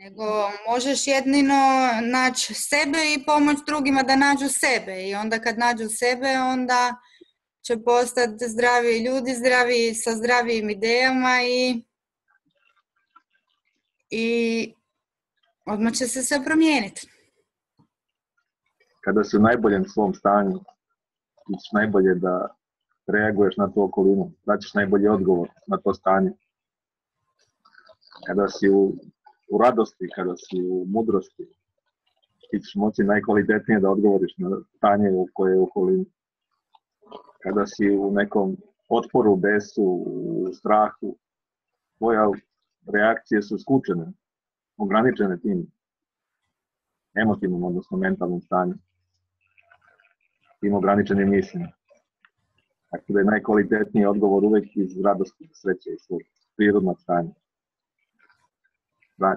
nego možeš jedino naći sebe i pomoć drugima da nađu sebe. I onda kad nađu sebe, onda će postati zdravi ljudi, zdravi sa zdravijim idejama i odmah će se sve promijeniti. Kada si u najboljem svom stanju, ti ćeš najbolje da reaguješ na tu okolinu, daćeš najbolji odgovor na to stanje. Kada si u radosti, kada si u mudrosti, ti ćeš moći najkvalitetnije da odgovoriš na stanje u koje je u okolini. Kada si u nekom otporu, besu, u strahu, tvoje reakcije su skučene, ograničene tim emotivnim, odnosno mentalnim stanjem, tim ograničenim mislima. Tako da je najkvalitetniji odgovor uvek iz radosti, sreće i svog prirodnog stanja.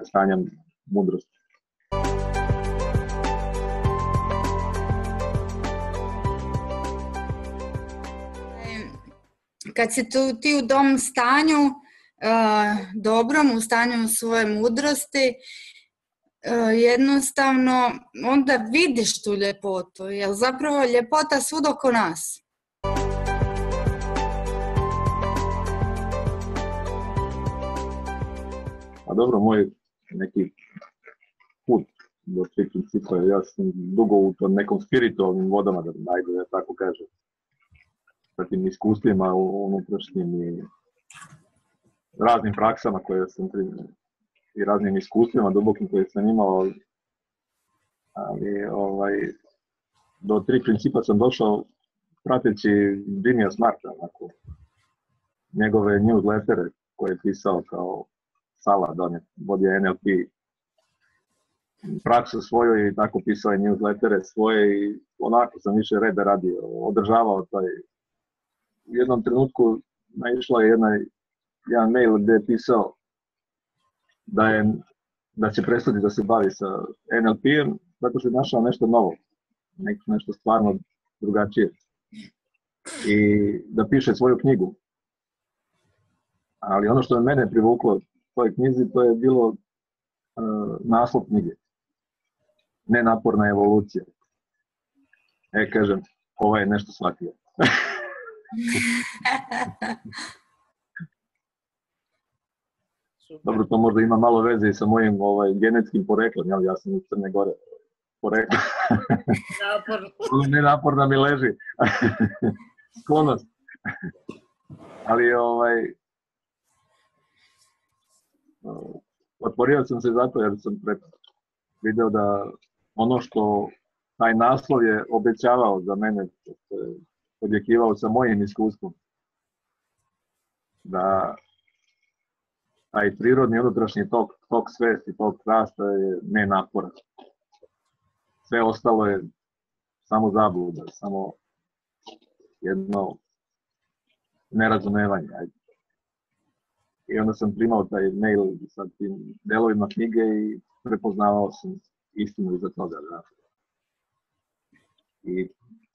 Stanja mudrosti. Kad si ti u tom stanju, dobrom, u stanju svoje mudrosti, jednostavno onda vidiš tu ljepotu, jer zapravo ljepota svud oko nas. A dobro, moj neki put do tri principa, ja sam dugo u tom nekom spiritualnim vodama, da tako kažem, sa tim iskustvima unutrašnjim i raznim praksama koje sam i raznim iskustvima dubokim koje sam imao, ali do tri principa sam došao prateći Jimmya Smarta, njegove newslettere koje je pisao kao Salad, on je vodio NLP praksu svoju i tako pisao je newslettere svoje i onako sam više reda radio, održavao taj. U jednom trenutku naišla je jedan mail gdje je pisao da će prestati da se bavi sa NLP-em zato što je našao nešto novo, nešto stvarno drugačije i da piše svoju knjigu. Ali ono što je mene privuklo toj knjizi, to je bilo naslov knjige. Nenaporna evolucija. Kažem, ovo je nešto shvatio. Dobro, to možda ima malo veze i sa mojim genetskim poreklom, ja sam iz Crne Gore poreklom. Nenaporna mi leži. Sklonost. Ali otvorio sam se zato jer sam video da ono što taj naslov je obećavao za mene, odjekivao sa mojim iskustvom, da taj prirodni unutrašnji tok svesti, tok rasta je nenaporan. Sve ostalo je samo zabluda, samo jedno nerazumevanje. I onda sam primao taj mail sa tim delovima knjige i prepoznavao sam istinu iza toga. Da. I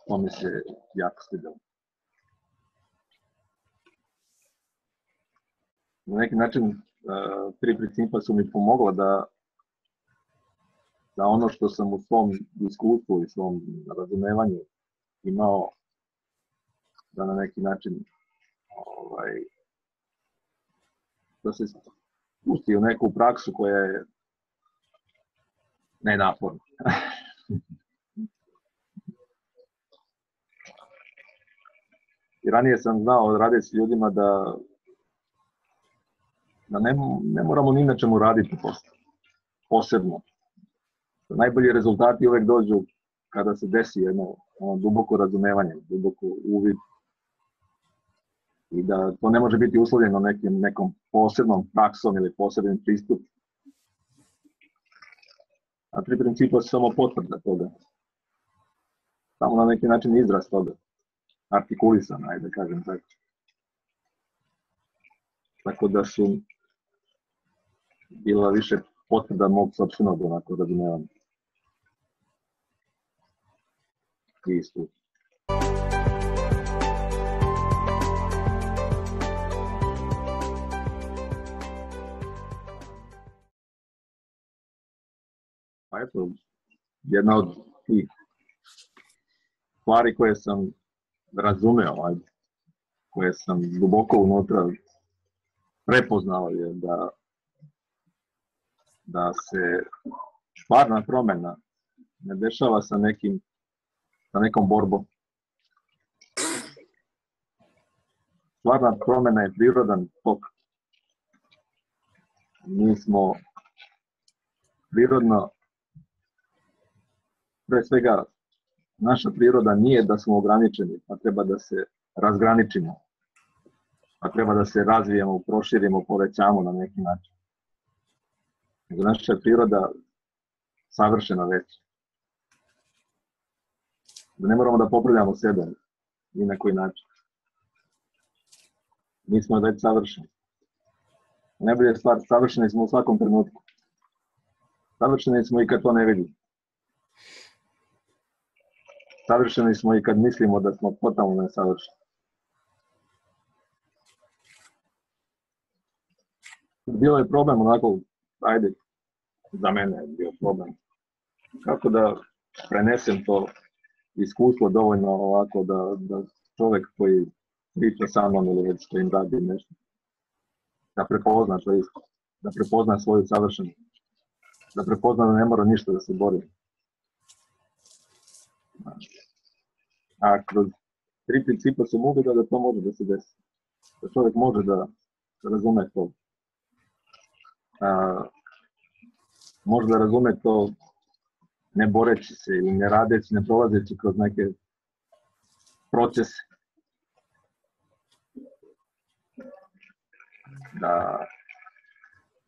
to mi se jako svidjelo. Na neki način tri principa su mi pomogla da ono što sam u svom iskustvu i svom razumevanju imao, da na neki način da se spusti u neku praksu koja je nenaporna. I ranije sam znao raditi s ljudima da ne moramo ni na čemu raditi posebno. Najbolji rezultati uvek dođu kada se desi jedno duboko razumevanje, duboko uvid. I da to ne može biti uslovljeno nekom posebnom praksom ili posebnim pristupom. A tri principa su samo potvrda toga. Samo na neki način izraz toga. Artikulisan, ajde da kažem tako. Tako da su bila više potvrda mog sopstvenog onako razumevanja. I iskustva. Pa eto, jedna od tih stvari koje sam razumeo, koje sam duboko unutra prepoznao je da se stvarna promjena ne dešava sa nekom borbom. Stvarna promjena je prirodan tok. Mi smo prirodno, pre svega, naša priroda nije da smo ograničeni, pa treba da se razgraničimo, pa treba da se razvijemo, proširimo, povećamo na neki način. Naša je priroda savršena već. Da ne moramo da popravljamo sebe ni na koji način. Mi smo već savršeni. Najbolja stvar, savršeni smo u svakom trenutku. Savršeni smo i kad to ne vidimo. Savršeni smo i kad mislimo da smo totalno nesavršeni. Bio je problem onako, za mene je bio problem. Kako da prenesem to iskustvo dovoljno ovako da čovjek koji priča sa mnom ili već što im radi nešto, da prepozna to isto, da prepozna svoju savršenost, da prepozna da ne mora ništa da se bori. A kroz 3 principa sam uvidio da to može da se desi. Da čovjek može da razume to. Može da razume to ne boreći se ili ne radeći, ne prolazeći kroz neke procese.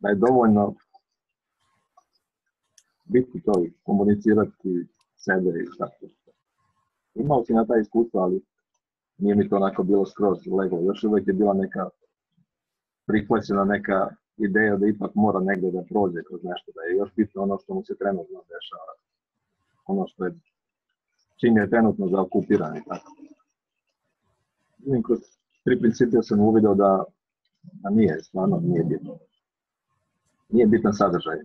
Da je dovoljno biti to i komunicirati sebe i tako. Imao si na taj iskustvo, ali nije mi to onako bilo skroz leglo. Još uvijek je bila neka prihvaćena neka ideja da ipak mora negdje da prođe kroz nešto, da je još bitno ono što mu se trenutno dešava. Ono što je, čim je trenutno zaokupiran i tako. Kroz 3 principa sam uvidio da nije, stvarno nije bitno. Nije bitan sadržaj.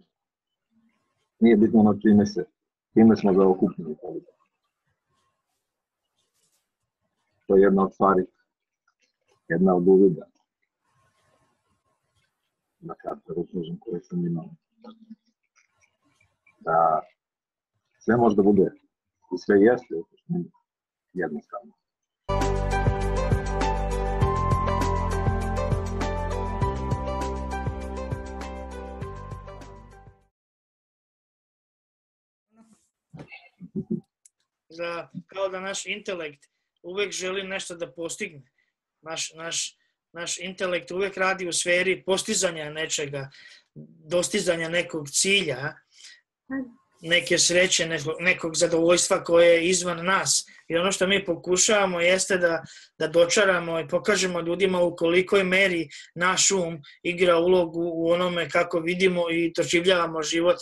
Nije bitno ono čime smo zaokupljeni. To je jedna od stvari, jedna od uvida. Na kratko kažem koje sam imao. Da sve može da bude i sve jeste jednostavno. Kao da naš intelekt uvijek želi nešto da postigne. Naš intelekt uvijek radi u sferi postizanja nečega, dostizanja nekog cilja, neke sreće, nekog zadovoljstva koje je izvan nas. I ono što mi pokušavamo jeste da dočaramo i pokažemo ljudima u kolikoj meri naš igra ulogu u onome kako vidimo i doživljavamo život.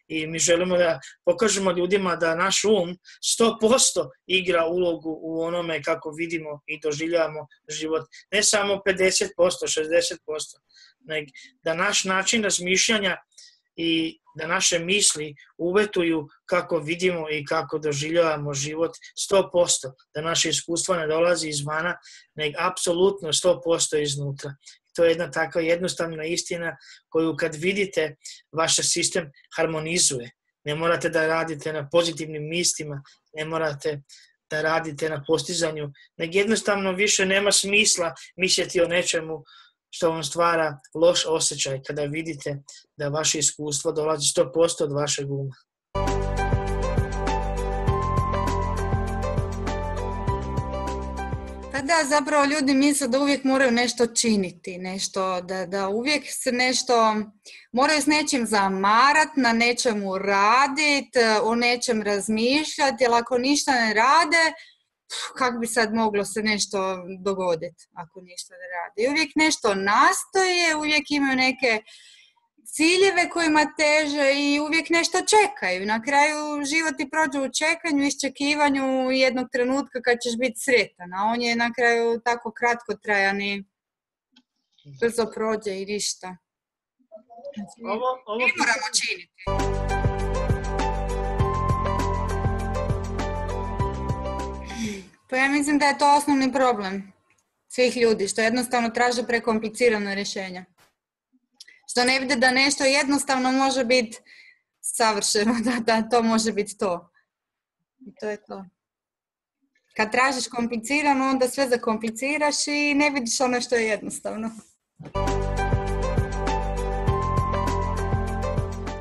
I mi želimo da pokažemo ljudima da naš 100% igra ulogu u onome kako vidimo i doživljavamo život. Ne samo 50%, 60%, nego da naš način razmišljanja i da naše misli uvetuju kako vidimo i kako doživljavamo život 100%. Da naše iskustvo ne dolazi izvana, nego apsolutno 100% iznutra. To je jedna takva jednostavna istina koju kad vidite, vaš sistem harmonizuje. Ne morate da radite na pozitivnim mislima, ne morate da radite na postizanju, nego jednostavno više nema smisla misliti o nečemu što vam stvara loš osjećaj kada vidite da vaše iskustvo dolazi 100% od vašeg uma. Pa da, zapravo ljudi misle da uvijek moraju nešto činiti, nešto, da uvijek se nešto, moraju s nečim zamarati, na nečemu raditi, o nečem razmišljati, jer ako ništa ne rade, kako bi sad moglo se nešto dogoditi ako ništa ne radi. I uvijek nešto nastoje, uvijek imaju neke ciljeve kojima teže i uvijek nešto čekaju. Na kraju životi prođu u čekanju, iščekivanju jednog trenutka kad ćeš biti sretan, a on je na kraju tako kratko trajan i brzo prođe i ništa. Mi moramo činiti. Pa ja mislim da je to osnovni problem svih ljudi, što jednostavno traže prekomplicirano rješenja. Što ne vide da nešto jednostavno može biti savršeno, da to može biti to. I to je to. Kad tražiš komplicirano, onda sve zakompliciraš i ne vidiš ono što je jednostavno.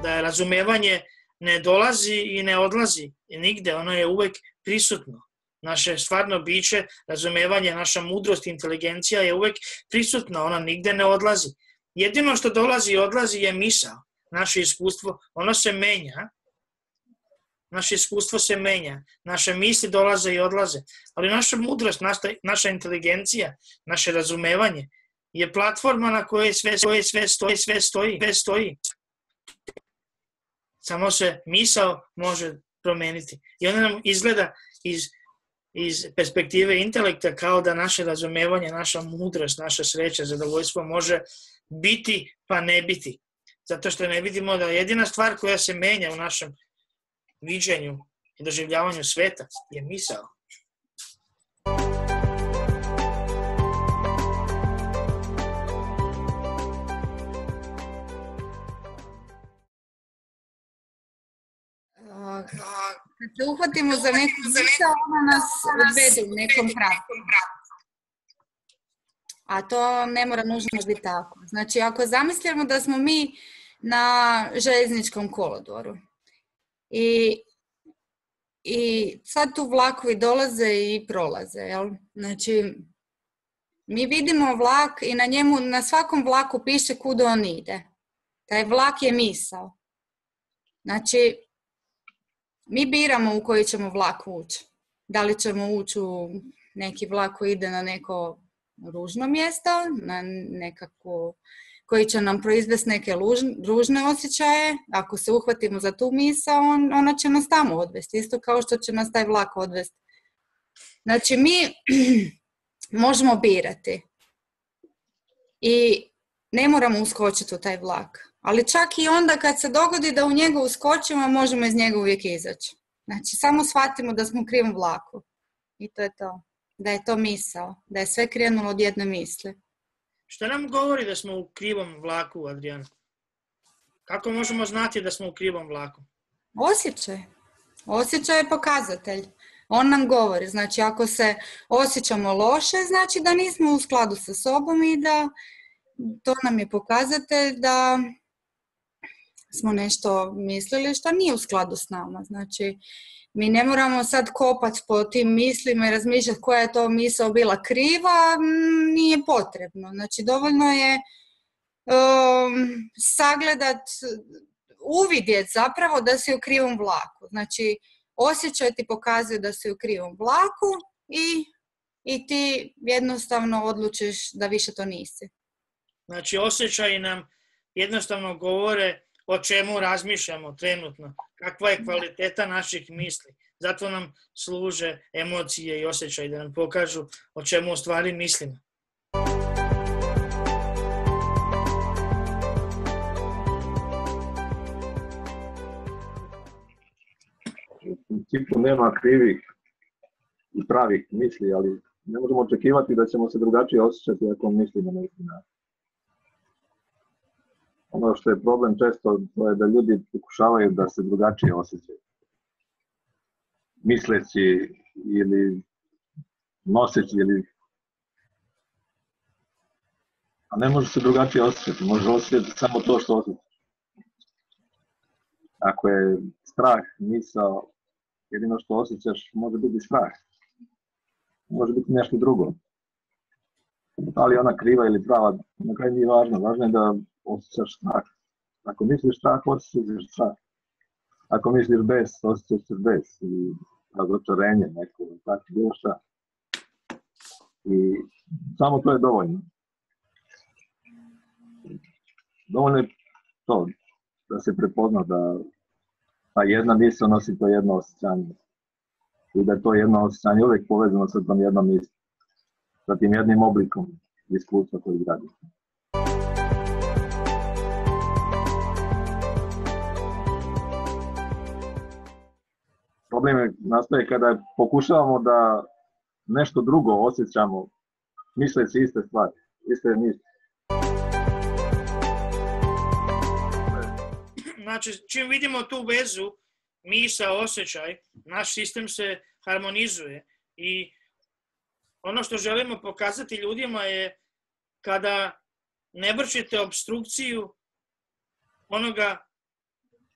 Da razumijevanje ne dolazi i ne odlazi nigde, ono je uvijek prisutno. Naše stvarno biće, razumijevanje, naša mudrost, inteligencija je uvijek prisutna, ona nigde ne odlazi. Jedino što dolazi i odlazi je misao, naše iskustvo, ono se menja. Naše iskustvo se menja, naše misli dolaze i odlaze, ali naša mudrost, naša inteligencija, naše razumevanje je platforma na kojoj sve stoji. Samo se misao može promijeniti. I ona nam izgleda iz perspektive intelekta kao da naše razumevanje, naša mudrost, naša sreća, zadovoljstvo može biti pa ne biti. Zato što ne vidimo da jedina stvar koja se menja u našem viđenju i doživljavanju sveta je misao. Kad se uhvatimo za neku misao, ona nas odvede u nekom pravcu. A to ne mora nužno biti tako. Znači, ako zamislimo da smo mi na željezničkom kolodvoru i sad tu vlakovi dolaze i prolaze, jel? Znači, mi vidimo vlak i na njemu, na svakom vlaku piše kuda on ide. Taj vlak je misao. Znači, mi biramo u koji ćemo vlak ući. Da li ćemo ući u neki vlak koji ide na neko ružno mjesto, na nekako koji će nam proizvesti neke ružne osjećaje. Ako se uhvatimo za tu misao, ona će nas tamo odvesti, isto kao što će nas taj vlak odvesti. Znači, mi možemo birati i ne moramo uskočiti u taj vlak. Ali čak i onda kad se dogodi da u njega uskočimo, možemo iz njega uvijek izaći. Znači, samo shvatimo da smo u krivom vlaku. I to je to. Da je to misao. Da je sve krenulo od jedne misli. Što nam govori da smo u krivom vlaku, Adriana? Kako možemo znati da smo u krivom vlaku? Osjećaj. Osjećaj je pokazatelj. On nam govori. Znači, ako se osjećamo loše, znači da nismo u skladu sa sobom i da to nam je pokazatelj da smo nešto mislili što nije u skladu s nama. Znači, mi ne moramo sad kopati po tim mislima i razmišljati koja je to misao bila kriva, nije potrebno. Znači, dovoljno je sagledat, uvidjeti zapravo da si u krivom vlaku. Znači, osjećaj ti pokazuje da si u krivom vlaku i ti jednostavno odlučiš da više to nisi. Znači, osjećaji nam jednostavno govore o čemu razmišljamo trenutno, kakva je kvaliteta naših misli. Zato nam služe emocije i osjećaji da nam pokažu o čemu u stvari mislimo. U principu nema krivih i pravih misli, ali ne možemo očekivati da ćemo se drugačije osjećati ako mislimo na isti način. Ono što je problem često, to je da ljudi pokušavaju da se drugačije osjećaju. Misleći ili noseći a ne može se drugačije osjećati, može osjećati samo to što osjećaš. Ako je strah, misao, jedino što osjećaš može biti strah. Može biti nešto drugo. Da li ona kriva ili prava, na kraju nije važno. Važno je da osjećaš strah. Ako misliš strah, osjećaš strah. Ako misliš bes, osjećaš bes. I razočarenje neko, tako bilo šta. I samo to je dovoljno. Dovoljno je to, da se prepozna da ta jedna misao nosi to jedno osjećanje. I da je to jedno osjećanje uvijek povezano sa tom jednom misli. Sa tim jednim oblikom iskustva koji gradi. Problem nastaje kada pokušavamo da nešto drugo osjećamo, misleći iste stvari, iste misli. Znači, čim vidimo tu vezu, misao, osjećaj, naš sistem se harmonizuje i ono što želimo pokazati ljudima je kada ne vršite obstrukciju onoga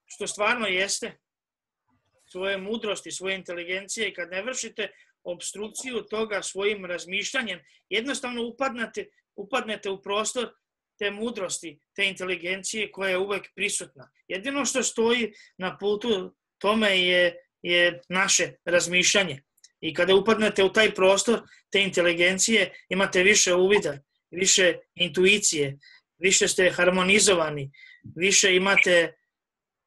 što stvarno jeste, svoje mudrosti, svoje inteligencije, i kad ne vršite obstrukciju toga svojim razmišljanjem, jednostavno upadnete u prostor te mudrosti, te inteligencije koja je uvek prisutna. Jedino što stoji na putu tome je naše razmišljanje. I kada upadnete u taj prostor te inteligencije, imate više uvida, više intuicije, više ste harmonizovani, više imate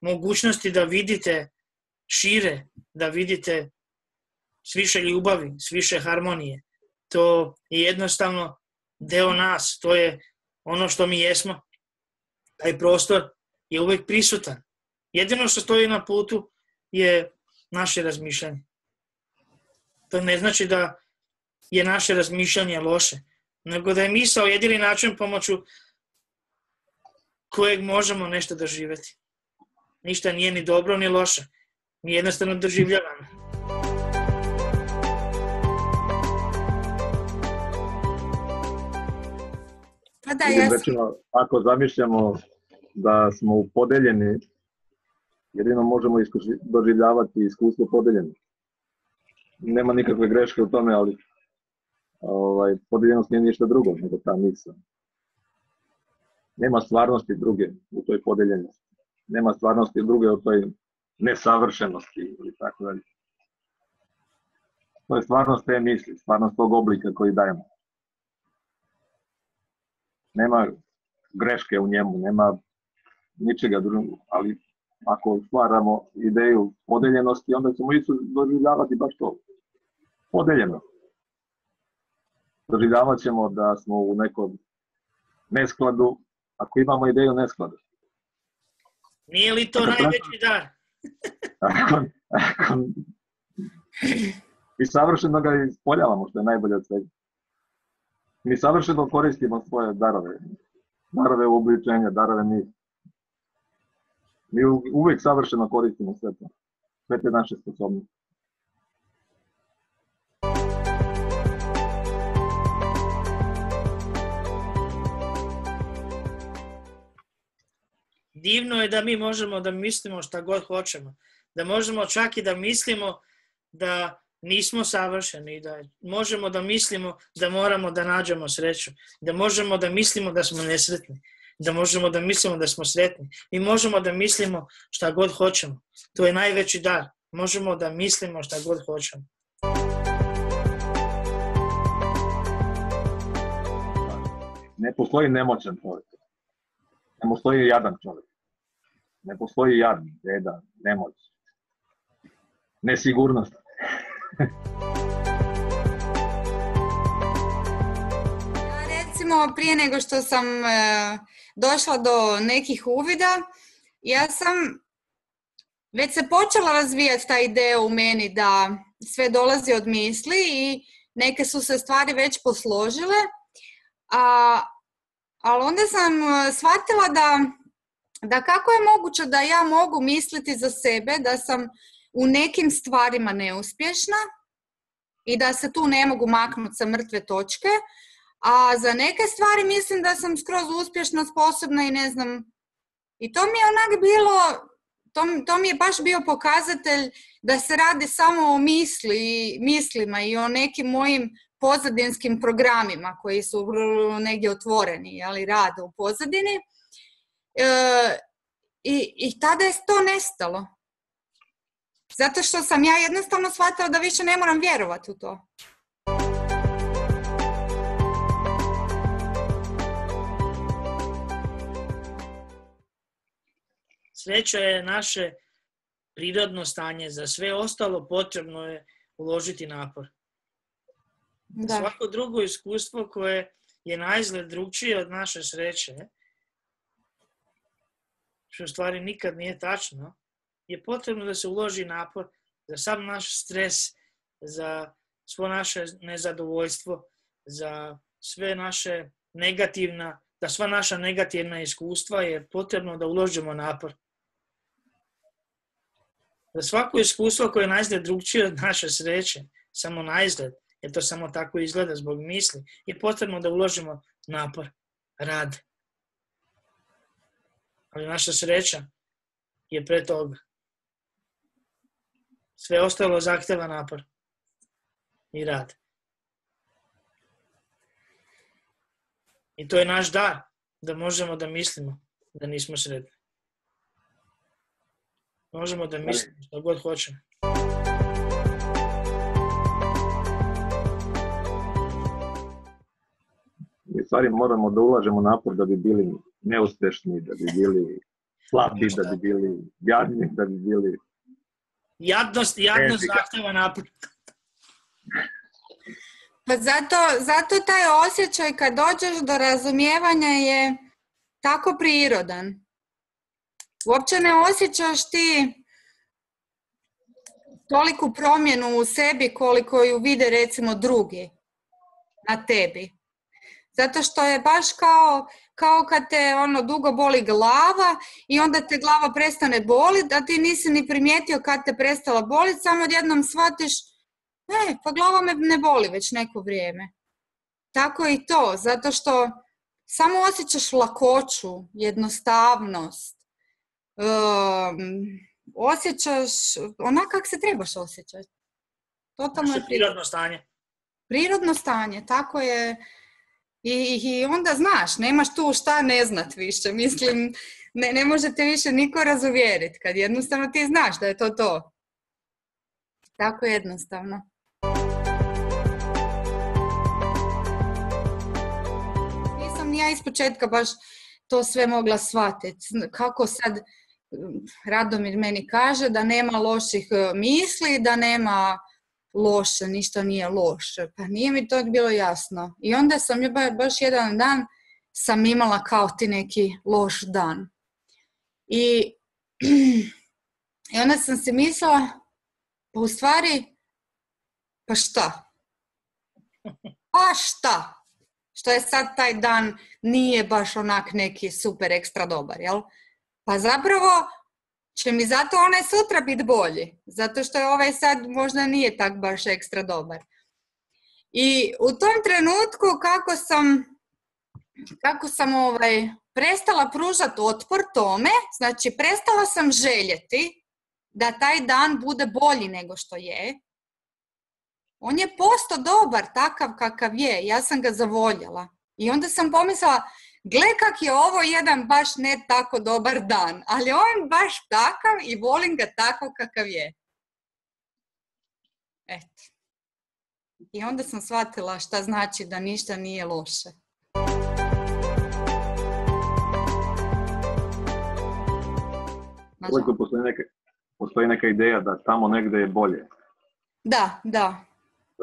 mogućnosti da vidite šire, da vidite s više ljubavi, s više harmonije. To je jednostavno deo nas, to je ono što mi jesmo. Taj prostor je uvek prisutan. Jedino što stoji na putu je naše razmišljanje. To ne znači da je naše razmišljanje loše, nego da je misao jedini način pomoću kojeg možemo nešto doživjeti. Ništa nije ni dobro ni loše. Mi jednostavno doživljavamo. Pa da, Recimo, ako zamišljamo da smo podeljeni, jedino možemo doživljavati iskustvo podeljeno. Nema nikakve greške u tome, ali podeljenost nije ništa drugo nego ta misao. Nema stvarnosti druge u toj podeljenosti. Nema stvarnosti druge u toj nesavršenosti ili tako dalje. To je stvarnost te misli, stvarnost tog oblika koji dajemo. Nema greške u njemu, nema ničega drugog, ali ako stvaramo ideju podeljenosti, onda ćemo isto doživljavati baš to. Podeljeno. Doživljavat ćemo da smo u nekom neskladu, ako imamo ideju neskladu. Nije li to najveći dar? I savršeno ga ispoljavamo, što je najbolje od svega. Mi savršeno koristimo svoje darove. Darove uobličenja, darove misli. Mi uvijek savršeno koristimo sve to. Sve te naše sposobnosti. Divno je da mi možemo da mislimo šta god hoćemo. Da možemo čak i da mislimo da nismo savršeni, da možemo da mislimo da moramo da nađemo sreću, da možemo da mislimo da smo nesretni, da možemo da mislimo da smo sretni. Mi možemo da mislimo šta god hoćemo. To je najveći dar. Možemo da mislimo šta god hoćemo. Ne postoji nemoćan čovjek. Ne postoji jadan čovjek. Ne postoji jad, beda, nemoć. Nesigurnost. Recimo, prije nego što sam došla do nekih uvida, ja sam već se počela razvijati ta ideja u meni da sve dolazi od misli i neke su se stvari već posložile, ali onda sam shvatila da kako je moguće da ja mogu misliti za sebe da sam u nekim stvarima neuspješna i da se tu ne mogu maknuti sa mrtve točke, a za neke stvari mislim da sam skroz uspješna, sposobna i ne znam. I to mi je onak bilo, to mi je baš bio pokazatelj da se radi samo o mislima i o nekim mojim pozadinskim programima koji su negdje otvoreni, ali rade u pozadini. I tada je to nestalo. Zato što sam ja jednostavno shvatila da više ne moram vjerovati u to. Sreća je naše prirodno stanje. Za sve ostalo potrebno je uložiti napor. Da. Svako drugo iskustvo koje je naizgled drugčije od naše sreće, što u stvari nikad nije tačno, je potrebno da se uloži napor za sam naš stres, za svo naše nezadovoljstvo, za sve naše da sva naša negativna iskustva je potrebno da uložimo napor. Za svako iskustvo koje je naizgled drugčije od naše sreće, samo naizgled, jer to samo tako izgleda zbog misli, je potrebno da uložimo napor, rad. Ali naša sreća je pre toga. Sve ostalo zahteva napor i rad. I to je naš dar, da možemo da mislimo da nismo sretni. Možemo da mislimo što god hoćemo. Mi stvari moramo da ulažemo napor da bi bili neuspešni, da bi bili slabi, da bi bili jadni, da bi bili... Jadnost zahteva napor. Pa zato taj osjećaj kad dođeš do razumijevanja je tako prirodan. Uopće ne osjećaš ti toliku promjenu u sebi koliko ju vide recimo drugi na tebi. Zato što je baš kao kad te dugo boli glava i onda te glava prestane boliti, a ti nisi ni primijetio kad te prestala boliti, samo odjednom shvatiš pa glava me ne boli već neko vrijeme. Tako i to, zato što samo osjećaš lakoću, jednostavnost, osjećaš onak kak se trebaš osjećati. Totalno je prirodno stanje. Prirodno stanje, tako je. I onda znaš, nemaš tu šta ne znat više. Mislim, ne možete više niko razuvjeriti kad jednostavno ti znaš da je to. Tako jednostavno. Nisam ni ja ispočetka baš to sve mogla shvatiti. Kako sad Radomir meni kaže da nema loših misli, da nema loše, ništa nije loše. Pa nije mi to bilo jasno. I onda sam baš jedan dan sam imala kao ti neki loš dan. I onda sam si mislila, pa u stvari, pa šta? Pa šta? Što je sad taj dan nije baš onak neki super ekstra dobar, jel? Pa zapravo će mi zato onaj sutra biti bolji. Zato što je ovaj sad možda nije tak baš ekstra dobar. I u tom trenutku kako sam prestala pružati otpor tome, znači prestala sam željeti da taj dan bude bolji nego što je. On je postao dobar takav kakav je. Ja sam ga zavoljela. I onda sam pomislila, gle kak je ovo jedan baš ne tako dobar dan, ali on baš takav i volim ga takav kakav je. Eto. I onda sam shvatila šta znači da ništa nije loše. Koliko postoji neka ideja da tamo negde je bolje. Da. Da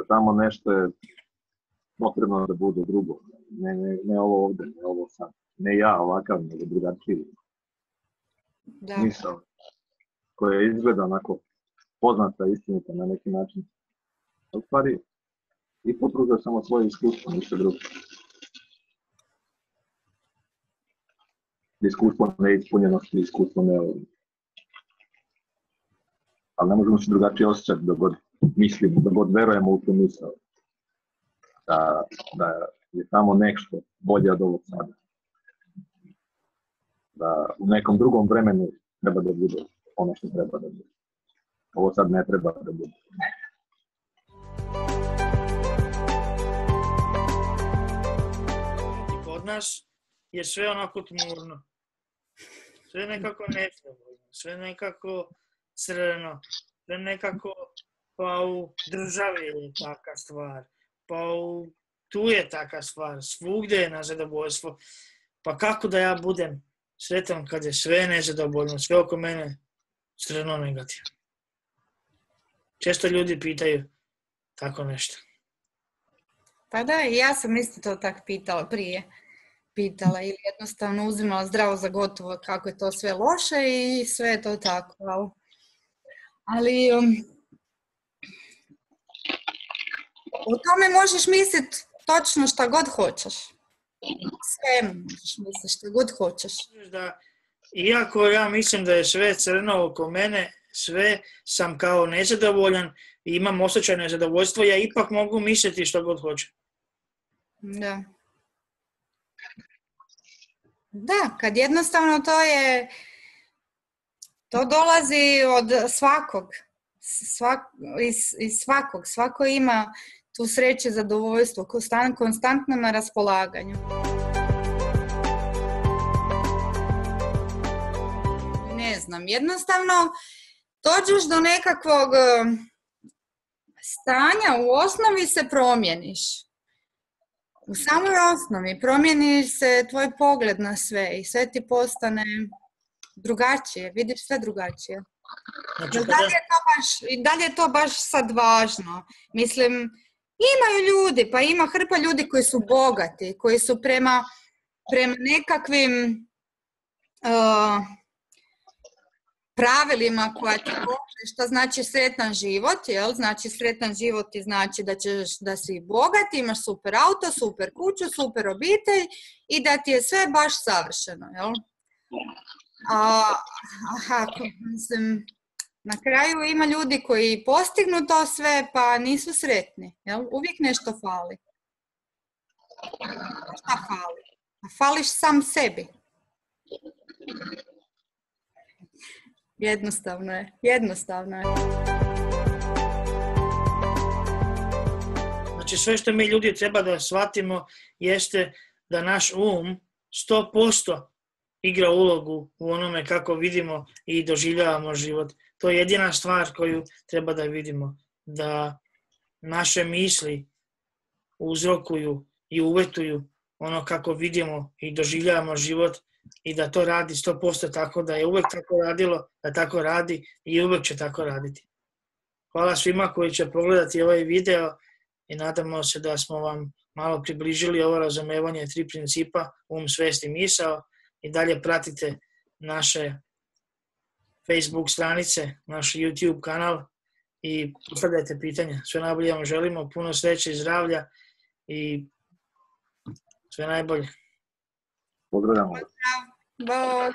tamo nešto je potrebno da bude drugo. Ne ovo ovdje, ne ovo sad. Ne ja ovakav, nego drugačiji. Misao koja izgleda onako poznata, istinita na neki način. U stvari, i potruža samo svoje iskustvo, ništa drugo. Iskustvo neispunjenosti, iskustvo ali ne možemo se drugačije osjećati da god mislimo, da god verujemo u tu misao. Da je tamo nešto bolje od ovog sada. Da u nekom drugom vremenu treba da bude ono što treba da bude. Ovo sad ne treba da bude. Kod nas je sve onako tmurno. Sve nekako nezadovoljno, sve nekako crno, sve nekako pa u državi je taka stvar, pa tu je taka stvar, svugdje je nezadovoljstvo. Pa kako da ja budem sretan kad je sve nezadovoljno, sve oko mene crno negativno. Često ljudi pitaju tako nešto. Pa da, i ja sam isto to tako pitala ili jednostavno uzimala zdravo za gotovo kako je to sve loše i sve je to tako. Ali O tome možeš misliti točno šta god hoćeš. Sve možeš misliti šta god hoćeš. Iako ja mislim da je sve crno oko mene, sve sam kao nezadovoljan i imam osjećaj nezadovoljstva, ja ipak mogu misliti što god hoćem. Da. Da, kad jednostavno to dolazi od svakog. Iz svakog. Svako ima tu sreću i zadovoljstvo, konstantno na raspolaganju. Ne znam, jednostavno dođeš do nekakvog stanja, u osnovi se promijeniš. U samoj osnovi promijeni se tvoj pogled na sve i sve ti postane drugačije, vidiš sve drugačije. Znači, Da li je to baš sad važno? Mislim, imaju ljudi, pa ima hrpa ljudi koji su bogati, koji su prema nekakvim pravilima koja ti govore šta znači sretan život, jel? Znači sretan život ti znači da si bogat, imaš super auto, super kuću, super obitelj i da ti je sve baš savršeno, jel? Mislim, na kraju ima ljudi koji postignu to sve pa nisu sretni, jel? Uvijek nešto fali. Šta fali? Fališ sam sebi. Jednostavno je. Znači sve što mi ljudi treba da shvatimo jeste da naš 100% igra ulogu u onome kako vidimo i doživljavamo život. To je jedina stvar koju treba da vidimo. Da naše misli uzrokuju i uvetuju ono kako vidimo i doživljavamo život i da to radi 100% tako da je uvek tako radilo, da tako radi i uvek će tako raditi. Hvala svima koji će pogledati ovaj video i nadamo se da smo vam malo približili ovo razumevanje 3 principa, svest i misao i dalje pratite naše Facebook stranice, naš YouTube kanal i postavljajte pitanja. Sve najbolje vam želimo, puno sreće i zdravlja i sve najbolje. Pozdravljamo. Bog.